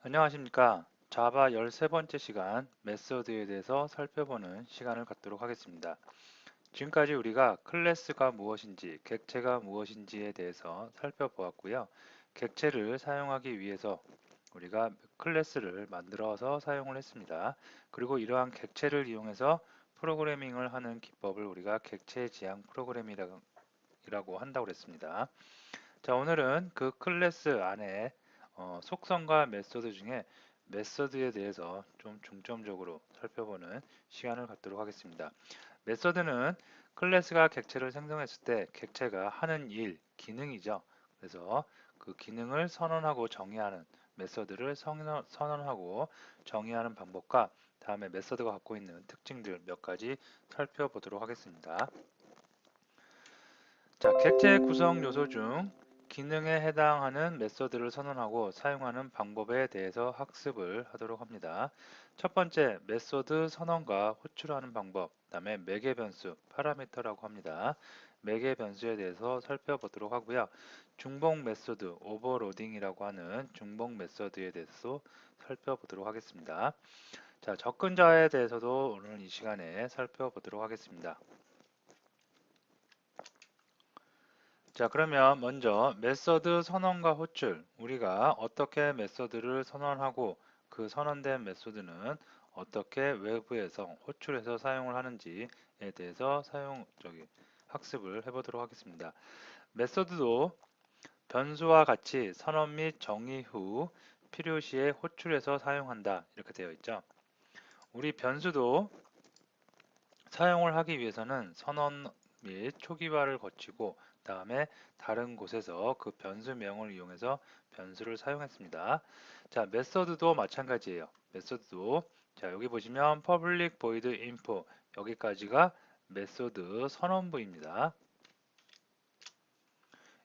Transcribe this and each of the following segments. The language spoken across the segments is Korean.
안녕하십니까. 자바 13번째 시간 메소드에 대해서 살펴보는 시간을 갖도록 하겠습니다. 지금까지 우리가 클래스가 무엇인지, 객체가 무엇인지에 대해서 살펴보았고요. 객체를 사용하기 위해서 우리가 클래스를 만들어서 사용을 했습니다. 그리고 이러한 객체를 이용해서 프로그래밍을 하는 기법을 우리가 객체 지향 프로그래밍이라고 한다고 했습니다. 자, 오늘은 그 클래스 안에 속성과 메소드 중에 메소드에 대해서 좀 중점적으로 살펴보는 시간을 갖도록 하겠습니다. 메소드는 클래스가 객체를 생성했을 때 객체가 하는 일, 기능이죠. 그래서 그 기능을 선언하고 정의하는 메소드를 선언하고 정의하는 방법과 다음에 메소드가 갖고 있는 특징들 몇 가지 살펴보도록 하겠습니다. 자, 객체 구성 요소 중 기능에 해당하는 메서드를 선언하고 사용하는 방법에 대해서 학습을 하도록 합니다. 첫 번째, 메소드 선언과 호출하는 방법, 그다음에 매개 변수, 파라미터라고 합니다. 매개 변수에 대해서 살펴보도록 하고요. 중복 메소드, 오버로딩이라고 하는 중복 메소드에 대해서 살펴보도록 하겠습니다. 자, 접근자에 대해서도 오늘 이 시간에 살펴보도록 하겠습니다. 자, 그러면 먼저 메서드 선언과 호출, 우리가 어떻게 메서드를 선언하고 그 선언된 메서드는 어떻게 외부에서 호출해서 사용을 하는지에 대해서 학습을 해보도록 하겠습니다. 메서드도 변수와 같이 선언 및 정의 후 필요시에 호출해서 사용한다 이렇게 되어 있죠. 우리 변수도 사용을 하기 위해서는 선언 및 초기화를 거치고 다음에 다른 곳에서 그 변수명을 이용해서 변수를 사용했습니다. 자, 메서드도 마찬가지예요. 메서드도 자, 여기 보시면 public void info 여기까지가 메소드 선언부입니다.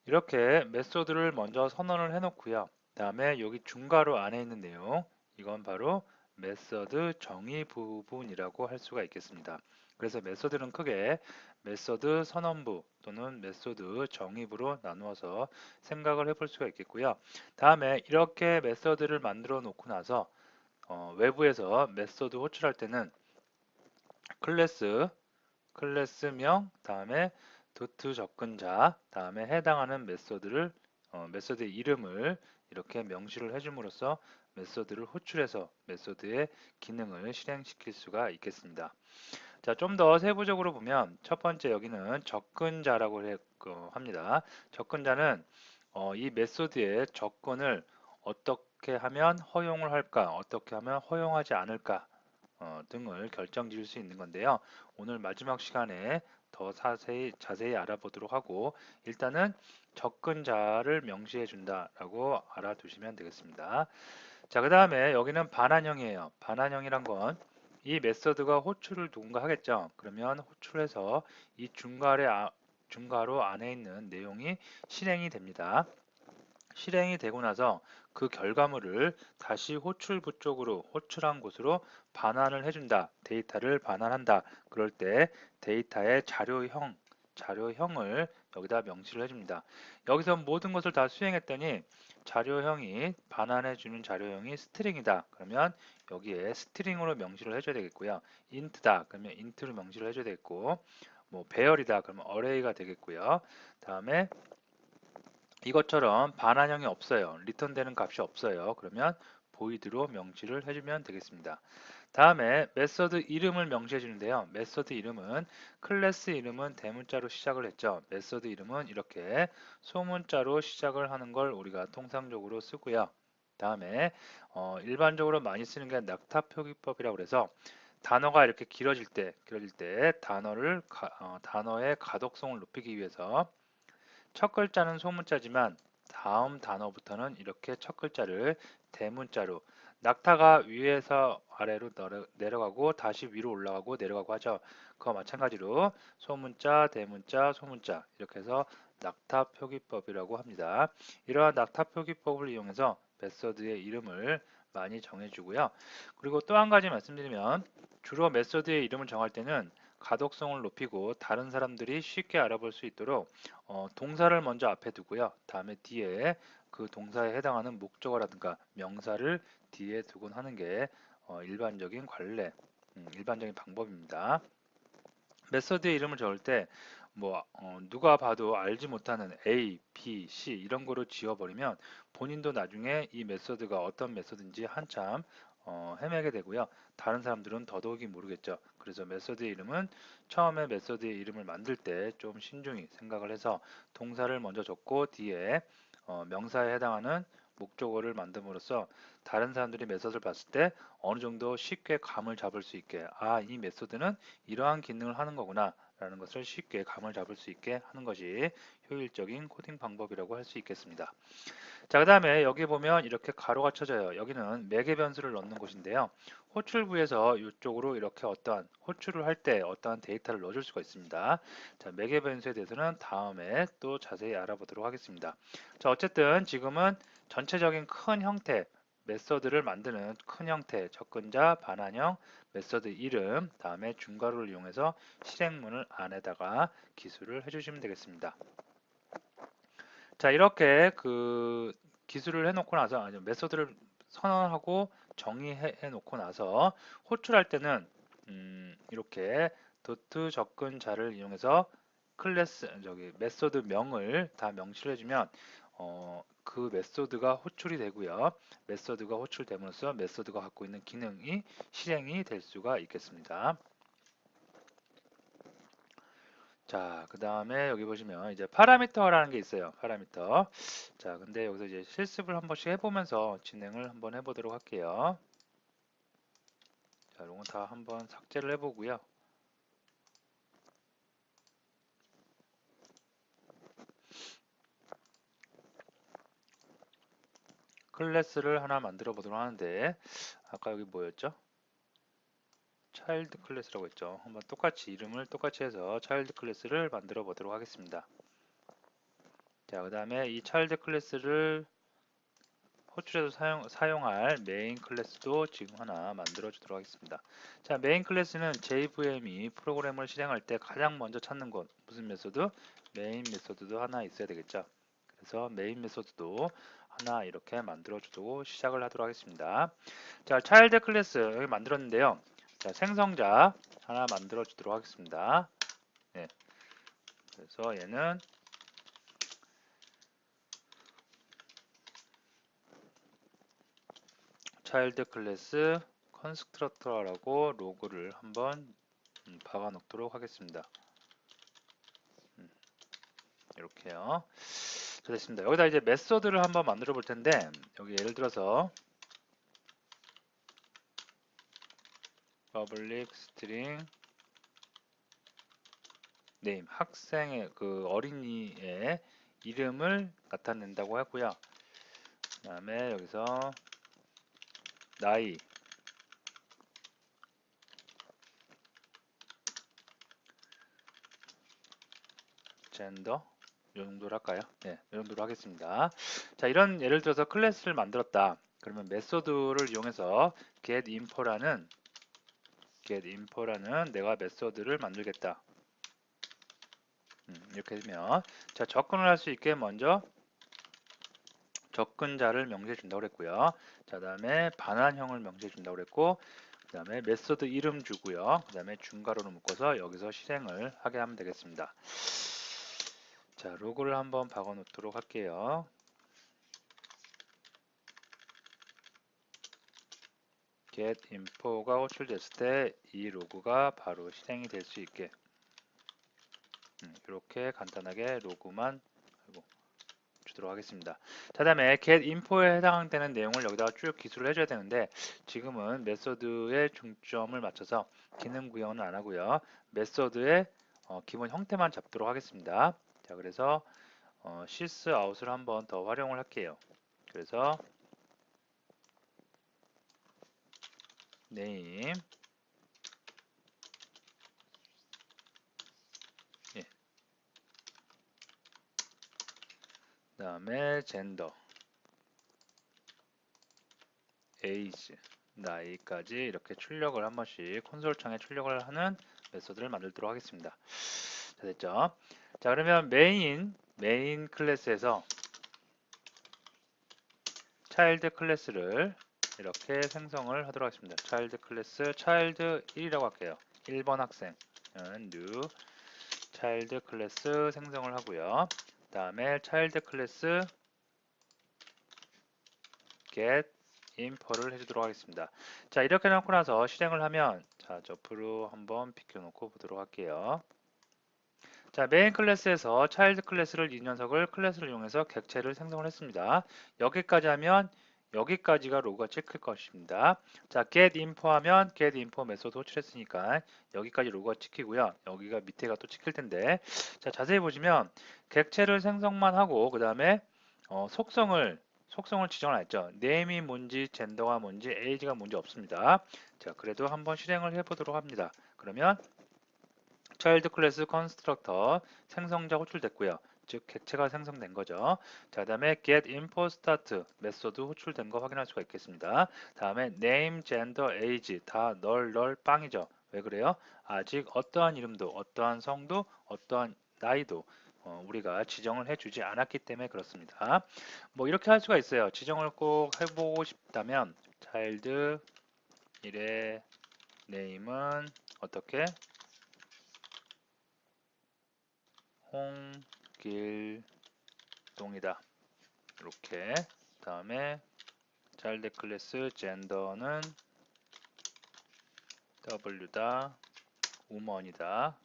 이렇게 메소드를 먼저 선언을 해놓고요. 다음에 여기 중괄호 안에 있는 내용 이건 바로 메서드 정의 부분이라고 할 수가 있겠습니다. 그래서 메소드는 크게 메소드 선언부 또는 메소드 정의부로 나누어서 생각을 해볼 수가 있겠고요. 다음에 이렇게 메소드를 만들어 놓고 나서 외부에서 메소드 호출할 때는 클래스 클래스명, 다음에 도트 접근자, 다음에 해당하는 메소드의 이름을 이렇게 명시를 해줌으로써 메소드를 호출해서 메소드의 기능을 실행시킬 수가 있겠습니다. 자, 좀 더 세부적으로 보면 첫 번째 여기는 접근자라고 합니다. 접근자는 이 메소드의 접근을 어떻게 하면 허용을 할까, 어떻게 하면 허용하지 않을까 등을 결정지을 수 있는 건데요. 오늘 마지막 시간에 더 자세히 알아보도록 하고 일단은 접근자를 명시해 준다라고 알아두시면 되겠습니다. 자, 그 다음에 여기는 반환형이에요. 반환형이란 건 이 메서드가 호출을 누군가 하겠죠. 그러면 호출해서 이 중괄호 안에 있는 내용이 실행이 됩니다. 실행이 되고 나서 그 결과물을 다시 호출부 쪽으로 호출한 곳으로 반환을 해준다. 데이터를 반환한다. 그럴 때 데이터의 자료형을 여기다 명시를 해줍니다. 여기서 모든 것을 다 수행했더니 자료형이 반환해주는 자료형이 스트링이다. 그러면 여기에 스트링으로 명시를 해줘야 되겠고요. int다. 그러면 int로 명시를 해줘야 되겠고 뭐 배열이다. 그러면 array가 되겠고요. 다음에 이것처럼 반환형이 없어요. 리턴되는 값이 없어요. 그러면 void로 명시를 해주면 되겠습니다. 다음에 메서드 이름을 명시해 주는데요. 메서드 이름은 클래스 이름은 대문자로 시작을 했죠. 메서드 이름은 이렇게 소문자로 시작을 하는 걸 우리가 통상적으로 쓰고요. 다음에 일반적으로 많이 쓰는 게 낙타 표기법이라고 그래서 단어가 이렇게 길어질 때 단어의 가독성을 높이기 위해서 첫 글자는 소문자지만 다음 단어부터는 이렇게 첫 글자를 대문자로 낙타가 위에서 아래로 내려가고 다시 위로 올라가고 내려가고 하죠. 그와 마찬가지로 소문자, 대문자, 소문자 이렇게 해서 낙타 표기법이라고 합니다. 이러한 낙타 표기법을 이용해서 메서드의 이름을 많이 정해주고요. 그리고 또 한 가지 말씀드리면 주로 메서드의 이름을 정할 때는 가독성을 높이고 다른 사람들이 쉽게 알아볼 수 있도록 동사를 먼저 앞에 두고요. 다음에 뒤에 그 동사에 해당하는 목적어라든가 명사를 뒤에 두곤 하는 게 일반적인 관례, 일반적인 방법입니다. 메서드의 이름을 적을 때 뭐 누가 봐도 알지 못하는 A, B, C 이런 거로 지워버리면 본인도 나중에 이 메서드가 어떤 메서드인지 한참 헤매게 되고요. 다른 사람들은 더더욱이 모르겠죠. 그래서 메서드의 이름은 처음에 메서드의 이름을 만들 때 좀 신중히 생각을 해서 동사를 먼저 적고 뒤에 명사에 해당하는 목적어를 만듦으로써 다른 사람들이 메서드를 봤을 때 어느 정도 쉽게 감을 잡을 수 있게 이 메소드는 이러한 기능을 하는 거구나 라는 것을 쉽게 감을 잡을 수 있게 하는 것이 효율적인 코딩 방법이라고 할 수 있겠습니다. 자, 그 다음에 여기 보면 이렇게 가로가 쳐져요. 여기는 매개 변수를 넣는 곳인데요. 호출부에서 이쪽으로 이렇게 어떠한 호출을 할 때 어떠한 데이터를 넣어줄 수가 있습니다. 자, 매개 변수에 대해서는 다음에 또 자세히 알아보도록 하겠습니다. 자, 어쨌든 지금은 전체적인 큰 형태, 메서드를 만드는 큰 형태, 접근자, 반환형, 메서드 이름, 다음에 중괄호를 이용해서 실행문을 안에다가 기술을 해주시면 되겠습니다. 자, 이렇게 그 기술을 해놓고 나서, 아니, 메소드를 선언하고 정의해 놓고 나서 호출할 때는 이렇게 도트 접근자를 이용해서 메소드 명을 다 명시를 해주면 그 메소드가 호출이 되고요. 메소드가 호출됨으로써 메소드가 갖고 있는 기능이 실행이 될 수가 있겠습니다. 자, 그 다음에 여기 보시면 이제 파라미터라는 게 있어요. 파라미터. 자, 근데 여기서 이제 실습을 한 번씩 해보면서 진행을 한번 해보도록 할게요. 자, 이건 다 한번 삭제를 해보고요. 클래스를 하나 만들어 보도록 하는데, 아까 여기 뭐였죠? 차일드 클래스라고 했죠. 한번 똑같이 이름을 똑같이 해서 차일드 클래스를 만들어 보도록 하겠습니다. 자, 그 다음에 이 차일드 클래스를 호출해서 사용할 메인 클래스도 지금 하나 만들어 주도록 하겠습니다. 자, 메인 클래스는 JVM이 프로그램을 실행할 때 가장 먼저 찾는 것 무슨 메소드? 메인 메소드도 하나 있어야 되겠죠. 그래서 메인 메소드도 하나 이렇게 만들어 주고 시작을 하도록 하겠습니다. 자, 차일드 클래스 여기 만들었는데요. 자, 생성자 하나 만들어 주도록 하겠습니다. 네, 그래서 얘는 차일드 클래스 컨스트럭터라고 로고를 한번 박아 놓도록 하겠습니다. 이렇게요. 자, 됐습니다. 여기다 이제 메소드를 한번 만들어 볼 텐데 여기 예를 들어서 public string name 학생의 그 어린이의 이름을 나타낸다고 하고요. 그 다음에 여기서 나이 젠더 이 정도로 할까요? 네, 이 정도로 하겠습니다. 자, 이런 예를 들어서 클래스를 만들었다. 그러면 메소드를 이용해서 getInfo라는 내가 메소드를 만들겠다. 이렇게 되면 자, 접근을 할 수 있게 먼저 접근자를 명시해 준다고 그랬고요. 자, 다음에 반환형을 명시해 준다고 그랬고, 그 다음에 메소드 이름 주고요. 그 다음에 중괄호로 묶어서 여기서 실행을 하게 하면 되겠습니다. 자, 로고를 한번 박아 놓도록 할게요. getInfo가 호출됐을 때 이 로고가 바로 실행이 될 수 있게 이렇게 간단하게 로고만 주도록 하겠습니다. 자, 다음에 getInfo에 해당되는 내용을 여기다가 쭉 기술을 해줘야 되는데 지금은 메소드의 중점을 맞춰서 기능 구현은 안 하고요. 메소드의 기본 형태만 잡도록 하겠습니다. 자, 그래서 sysout을 한번 더 활용을 할게요. 그래서 name 예. 그 다음에 gender age 나이까지 이렇게 출력을 한 번씩 콘솔 창에 출력을 하는 메소드를 만들도록 하겠습니다. 자, 됐죠? 자, 그러면 메인 클래스에서 차일드 클래스를 이렇게 생성을 하도록 하겠습니다. 차일드 클래스 차일드 1이라고 할게요. 1번 학생은 new 차일드 클래스 생성을 하고요. 그 다음에 차일드 클래스 get info를 해주도록 하겠습니다. 자, 이렇게 놓고 나서 실행을 하면, 자, 옆으로 한번 비켜놓고 보도록 할게요. 자, 메인 클래스에서 차일드 클래스를 이 녀석을 클래스를 이용해서 객체를 생성을 했습니다. 여기까지 하면 여기까지가 로그가 찍힐 것입니다. 자, get info 하면 get info 메소드 호출했으니까 여기까지 로그가 찍히고요. 여기가 밑에가 또 찍힐 텐데, 자, 자세히 보시면 객체를 생성만 하고 그 다음에 속성을 지정을 안 했죠. name이 뭔지, 젠더가 뭔지, age가 뭔지 없습니다. 자, 그래도 한번 실행을 해보도록 합니다. 그러면 차일드 클래스 컨스트럭터 생성자 호출됐고요. 즉 객체가 생성된 거죠. 자, 다음에 get info start 메소드 호출된 거 확인할 수가 있겠습니다. 다음에 name, gender, age 다 널 빵이죠. 왜 그래요? 아직 어떠한 이름도, 어떠한 성도, 어떠한 나이도 우리가 지정을 해주지 않았기 때문에 그렇습니다. 뭐 이렇게 할 수가 있어요. 지정을 꼭 해보고 싶다면 child 1의 name은 어떻게? 홍길동이다. 이렇게 다음에 child 클래스 젠더는 W다. 우먼이다.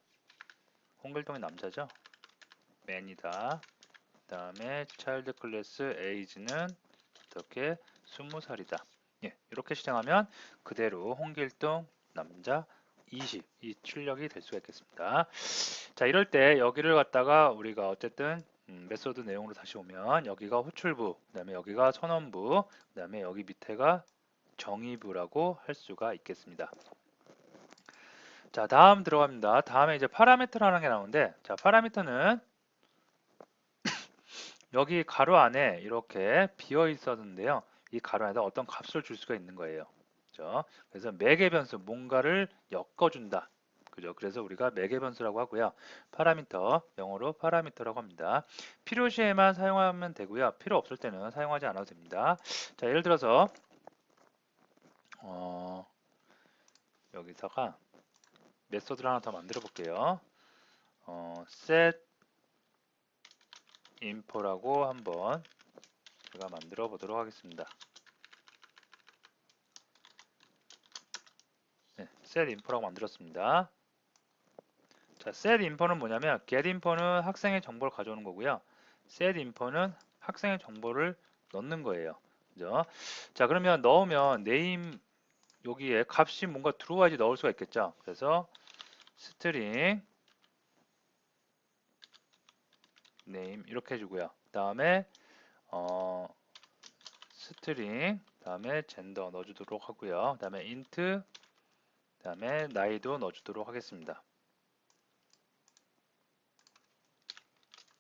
홍길동이 남자죠? 맨이다. 다음에 child 클래스 age는 어떻게 20살이다. 예, 이렇게 실행하면 그대로 홍길동 남자 20 이 출력이 될 수가 있겠습니다. 자, 이럴 때 여기를 갖다가 우리가 어쨌든 메소드 내용으로 다시 오면 여기가 호출부, 그 다음에 여기가 선언부, 그 다음에 여기 밑에가 정의부라고 할 수가 있겠습니다. 자, 다음 들어갑니다. 다음에 이제 파라미터라는 게 나오는데, 자, 파라미터는 여기 가로 안에 이렇게 비어 있었는데요. 이 가로 안에다 어떤 값을 줄 수가 있는 거예요. 그죠? 그래서 매개 변수, 뭔가를 엮어준다. 그죠? 그래서 우리가 매개 변수라고 하고요. 파라미터, 영어로 파라미터라고 합니다. 필요시에만 사용하면 되고요. 필요 없을 때는 사용하지 않아도 됩니다. 자, 예를 들어서 여기다가 메소드를 하나 더 만들어 볼게요. set info라고 한번 제가 만들어 보도록 하겠습니다. 네, set info라고 만들었습니다. 자, set info는 뭐냐면 get info는 학생의 정보를 가져오는 거고요. set info는 학생의 정보를 넣는 거예요. 그죠? 자, 그러면 넣으면 name 여기에 값이 뭔가 들어와야지 넣을 수가 있겠죠. 그래서 string name 이렇게 해주고요. 다음에 string 다음에 gender 넣어주도록 하고요. 다음에 int 다음에 나이도 넣어주도록 하겠습니다.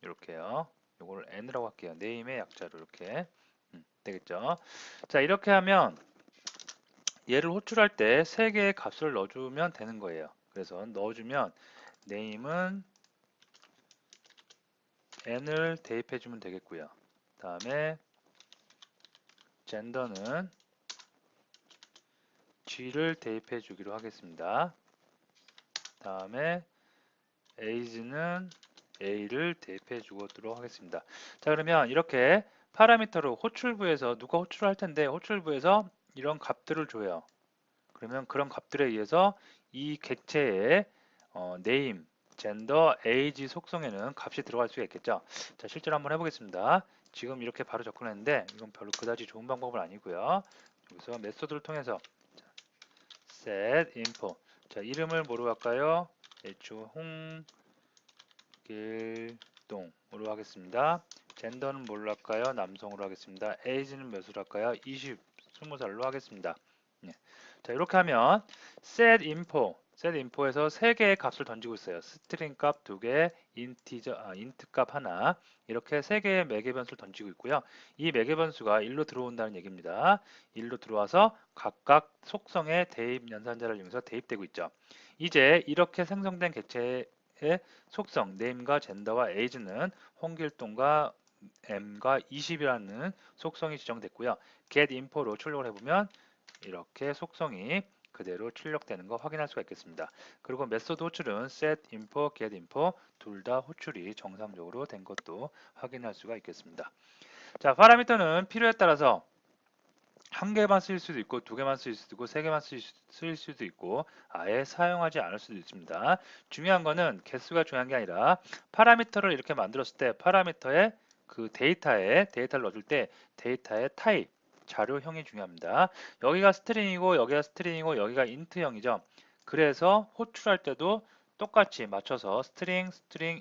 이렇게요. 이걸 n이라고 할게요. name의 약자로 이렇게 되겠죠. 자, 이렇게 하면 얘를 호출할 때 3개의 값을 넣어주면 되는 거예요. 그래서 넣어주면 name은 n을 대입해주면 되겠고요. 다음에 gender는 g를 대입해 주기로 하겠습니다. 다음에 age는 a를 대입해 주도록 하겠습니다. 자, 그러면 이렇게 파라미터로 호출부에서 누가 호출을 할 텐데 호출부에서 이런 값들을 줘요. 그러면 그런 값들에 의해서 이 객체의 name, gender, age 속성에는 값이 들어갈 수가 있겠죠. 자, 실제로 한번 해보겠습니다. 지금 이렇게 바로 접근했는데 이건 별로 그다지 좋은 방법은 아니고요. 여기서 메소드를 통해서 set info. 자, 이름을 뭐로 할까요? 홍길동으로 하겠습니다. 젠더는 뭘로 할까요? 남성으로 하겠습니다. age는 몇으로 할까요? 20살로 하겠습니다. 네. 자, 이렇게 하면 set info에서 3개의 값을 던지고 있어요. 스트링 값 2개, int 값 하나, 이렇게 3개의 매개 변수를 던지고 있고요. 이 매개 변수가 1로 들어온다는 얘기입니다. 1로 들어와서 각각 속성의 대입 연산자를 이용해서 대입되고 있죠. 이제 이렇게 생성된 객체의 속성, name과 gender와 age는 홍길동과 m과 20이라는 속성이 지정됐고요. getInfo로 출력을 해보면 이렇게 속성이 그대로 출력되는 거 확인할 수가 있겠습니다. 그리고 메소드 호출은 setInfo, getInfo 둘 다 호출이 정상적으로 된 것도 확인할 수가 있겠습니다. 자, 파라미터는 필요에 따라서 한 개만 쓰일 수도 있고 두 개만 쓰일 수도 있고 세 개만 쓰일 수도 있고 아예 사용하지 않을 수도 있습니다. 중요한 거는 개수가 중요한 게 아니라 파라미터를 이렇게 만들었을 때 파라미터의 그 데이터를 넣어줄 때 데이터의 타입, 자료형이 중요합니다. 여기가 스트링이고 여기가 스트링이고 여기가 인트형이죠. 그래서 호출할 때도 똑같이 맞춰서 스트링,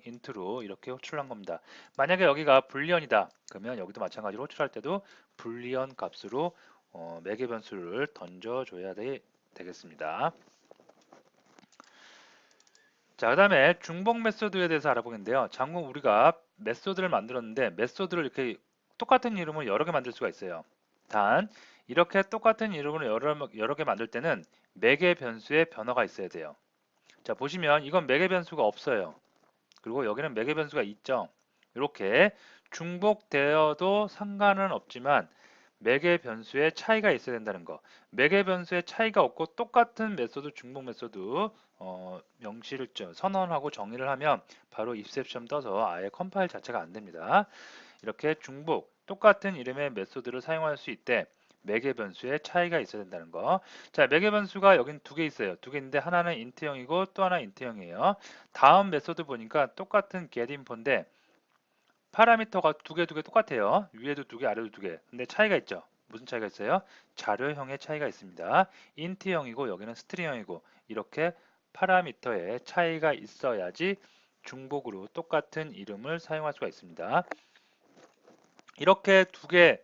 인트로 이렇게 호출한 겁니다. 만약에 여기가 불리언이다. 그러면 여기도 마찬가지로 호출할 때도 불리언 값으로 매개 변수를 던져줘야 되겠습니다. 자, 그 다음에 중복 메소드에 대해서 알아보겠는데요. 장군 우리가 메소드를 만들었는데 메소드를 이렇게 똑같은 이름으로 여러 개 만들 수가 있어요. 단 이렇게 똑같은 이름으로 여러 개 만들 때는 매개 변수에 변화가 있어야 돼요. 자, 보시면 이건 매개 변수가 없어요. 그리고 여기는 매개 변수가 있죠. 이렇게 중복되어도 상관은 없지만 매개 변수에 차이가 있어야 된다는 거. 매개 변수에 차이가 없고 똑같은 메소드, 중복 메소드 명시를 선언하고 정의를 하면 바로 입셉션 떠서 아예 컴파일 자체가 안 됩니다. 이렇게 중복, 똑같은 이름의 메소드를 사용할 수 있대. 매개 변수에 차이가 있어야 된다는 거. 자, 매개 변수가 여긴 두 개 있어요. 두 개 있는데 하나는 인트형이고 또 하나 인트형이에요. 다음 메소드 보니까 똑같은 getInfo인데 파라미터가 두 개 똑같아요. 위에도 두 개, 아래도 두 개. 근데 차이가 있죠. 무슨 차이가 있어요? 자료형의 차이가 있습니다. 인트형이고 여기는 스트링형이고 이렇게 파라미터에 차이가 있어야지 중복으로 똑같은 이름을 사용할 수가 있습니다. 이렇게 두 개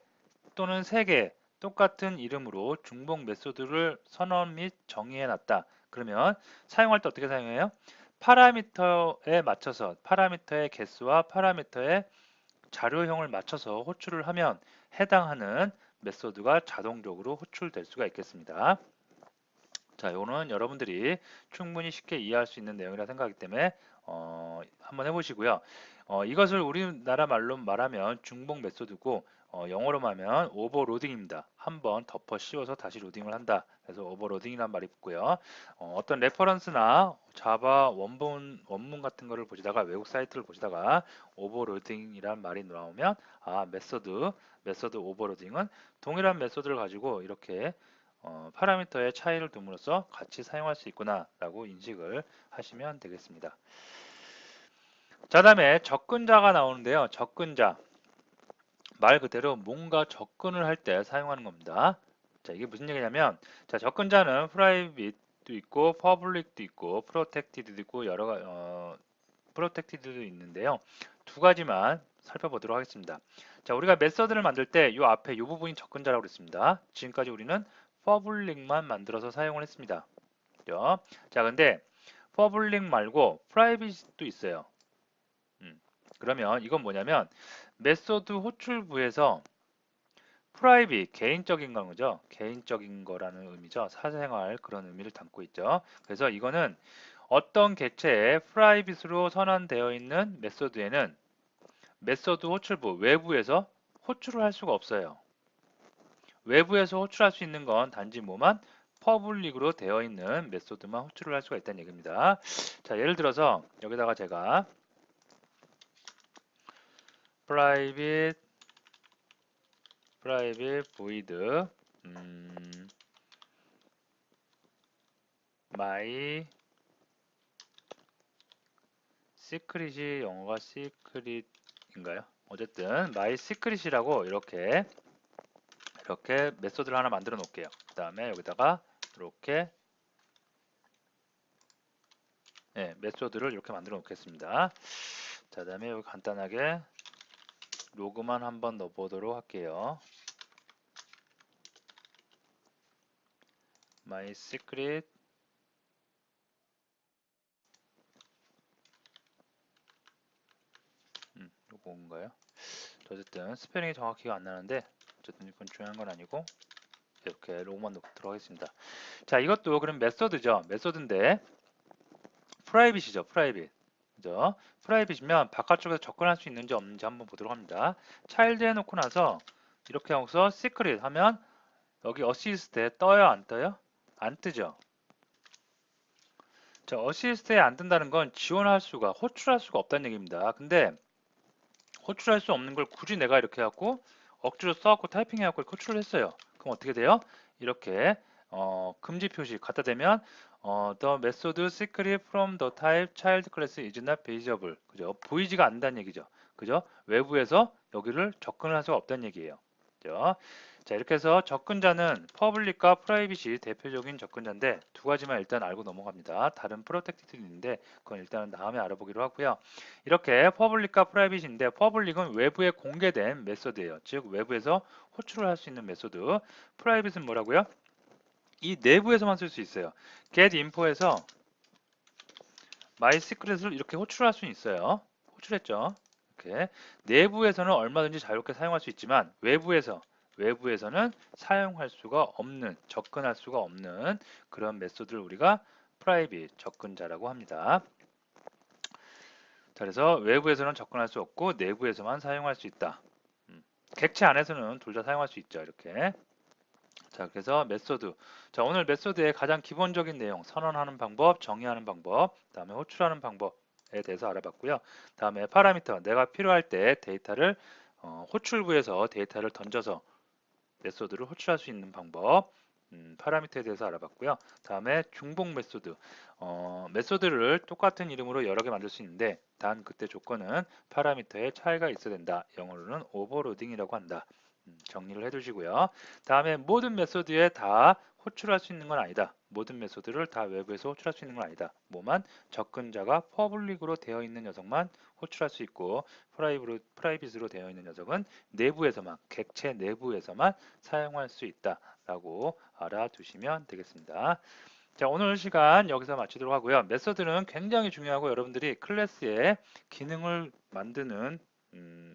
또는 세 개 똑같은 이름으로 중복 메소드를 선언 및 정의해 놨다. 그러면 사용할 때 어떻게 사용해요? 파라미터에 맞춰서 파라미터의 개수와 파라미터의 자료형을 맞춰서 호출을 하면 해당하는 메소드가 자동적으로 호출될 수가 있겠습니다. 자, 이거는 여러분들이 충분히 쉽게 이해할 수 있는 내용이라 생각하기 때문에 한번 해보시고요. 이것을 우리나라 말로 말하면 중복 메소드고 영어로 말하면 오버로딩입니다. 한번 덮어 씌워서 다시 로딩을 한다. 그래서 오버로딩이라는 말이 붙고요. 어떤 레퍼런스나 자바 원문 같은 거를 보시다가 외국 사이트를 보시다가 오버로딩이라는 말이 나오면 메소드 오버로딩은 동일한 메소드를 가지고 이렇게 파라미터의 차이를 둠으로써 같이 사용할 수 있구나 라고 인식을 하시면 되겠습니다. 자, 다음에 접근자가 나오는데요. 접근자 말 그대로 뭔가 접근을 할 때 사용하는 겁니다. 자, 이게 무슨 얘기냐면 자, 접근자는 프라이빗도 있고 퍼블릭도 있고 프로텍티드도 있고 프로텍티드도 있는데요. 두 가지만 살펴보도록 하겠습니다. 자, 우리가 메서드를 만들 때 이 앞에 이 부분이 접근자라고 그랬습니다. 지금까지 우리는 퍼블릭만 만들어서 사용을 했습니다. 그죠? 자, 근데 퍼블릭 말고 프라이빗도 있어요. 그러면 이건 뭐냐면 메소드 호출부에서 프라이빗 개인적인 거죠. 개인적인 거라는 의미죠. 사생활 그런 의미를 담고 있죠. 그래서 이거는 어떤 객체의 프라이빗으로 선언되어 있는 메소드에는 메소드 호출부 외부에서 호출을 할 수가 없어요. 외부에서 호출할 수 있는 건 단지 뭐만 퍼블릭으로 되어 있는 메소드만 호출을 할 수가 있다는 얘기입니다. 자, 예를 들어서 여기다가 제가 private void my secret이 영어가 secret인가요? 어쨌든 my secret이라고 이렇게 메소드를 하나 만들어 놓을게요. 그 다음에 여기다가 이렇게 메소드를 이렇게 만들어 놓겠습니다. 자, 다음에 여기 간단하게 로그만 한번 넣어보도록 할게요. my secret 요건가요? 어쨌든 스페링이 정확히가 안 나는데 어쨌든 이건 중요한 건 아니고 이렇게 로그만 넣도록 하겠습니다. 자, 이것도 그럼 메소드죠. 메소드인데 프라이빗이죠. 프라이빗. 그죠? 프라이빗이면 바깥쪽에서 접근할 수 있는지 없는지 한번 보도록 합니다. 차일드 해놓고 나서 이렇게 하고서 시크릿 하면 여기 어시스트에 떠요, 안 떠요? 안 뜨죠? 자, 어시스트에 안 뜬다는 건 지원할 수가, 호출할 수가 없다는 얘기입니다. 근데 호출할 수 없는 걸 굳이 내가 이렇게 해갖고 억지로 써갖고 타이핑 해갖고 호출을 했어요. 그럼 어떻게 돼요? 이렇게 금지 표시 갖다 대면 the method secret from the type child class is not visible. 그죠? 보이지가 않는다는 얘기죠. 그죠? 외부에서 여기를 접근을 할 수가 없다는 얘기예요. 그죠? 자, 이렇게 해서 접근자는 퍼블릭과 프라이빗이 대표적인 접근자인데 두 가지만 일단 알고 넘어갑니다. 다른 프로텍티드도 있는데 그건 일단 다음에 알아보기로 하고요. 이렇게 퍼블릭과 프라이빗인데 퍼블릭은 외부에 공개된 메소드예요. 즉 외부에서 호출을 할 수 있는 메소드. 프라이빗은 뭐라고요? 이 내부에서만 쓸 수 있어요. get info에서 my secret을 이렇게 호출할 수 있어요. 호출했죠. 이렇게 내부에서는 얼마든지 자유롭게 사용할 수 있지만 외부에서는 사용할 수가 없는, 접근할 수가 없는 그런 메소드를 우리가 프라이빗 접근자라고 합니다. 자, 그래서 외부에서는 접근할 수 없고 내부에서만 사용할 수 있다. 객체 안에서는 둘 다 사용할 수 있죠. 이렇게. 자, 그래서 메소드. 자, 오늘 메소드의 가장 기본적인 내용, 선언하는 방법, 정의하는 방법, 다음에 호출하는 방법에 대해서 알아봤고요. 다음에 파라미터, 내가 필요할 때 데이터를 호출부에서 데이터를 던져서 메소드를 호출할 수 있는 방법, 파라미터에 대해서 알아봤고요. 다음에 중복 메소드, 메소드를 똑같은 이름으로 여러 개 만들 수 있는데 단 그때 조건은 파라미터에 차이가 있어야 된다. 영어로는 오버로딩이라고 한다. 정리를 해두시고요. 다음에 모든 메소드에 다 호출할 수 있는 건 아니다. 모든 메소드를 다 외부에서 호출할 수 있는 건 아니다. 뭐만 접근자가 퍼블릭으로 되어 있는 녀석만 호출할 수 있고 프라이빗으로 되어 있는 녀석은 내부에서만, 객체 내부에서만 사용할 수 있다라고 알아두시면 되겠습니다. 자, 오늘 시간 여기서 마치도록 하고요. 메소드는 굉장히 중요하고 여러분들이 클래스의 기능을 만드는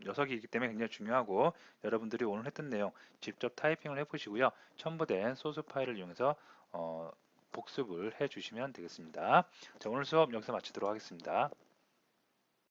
녀석이기 때문에 굉장히 중요하고 여러분들이 오늘 했던 내용 직접 타이핑을 해보시고요. 첨부된 소스 파일을 이용해서 복습을 해주시면 되겠습니다. 자, 오늘 수업 여기서 마치도록 하겠습니다.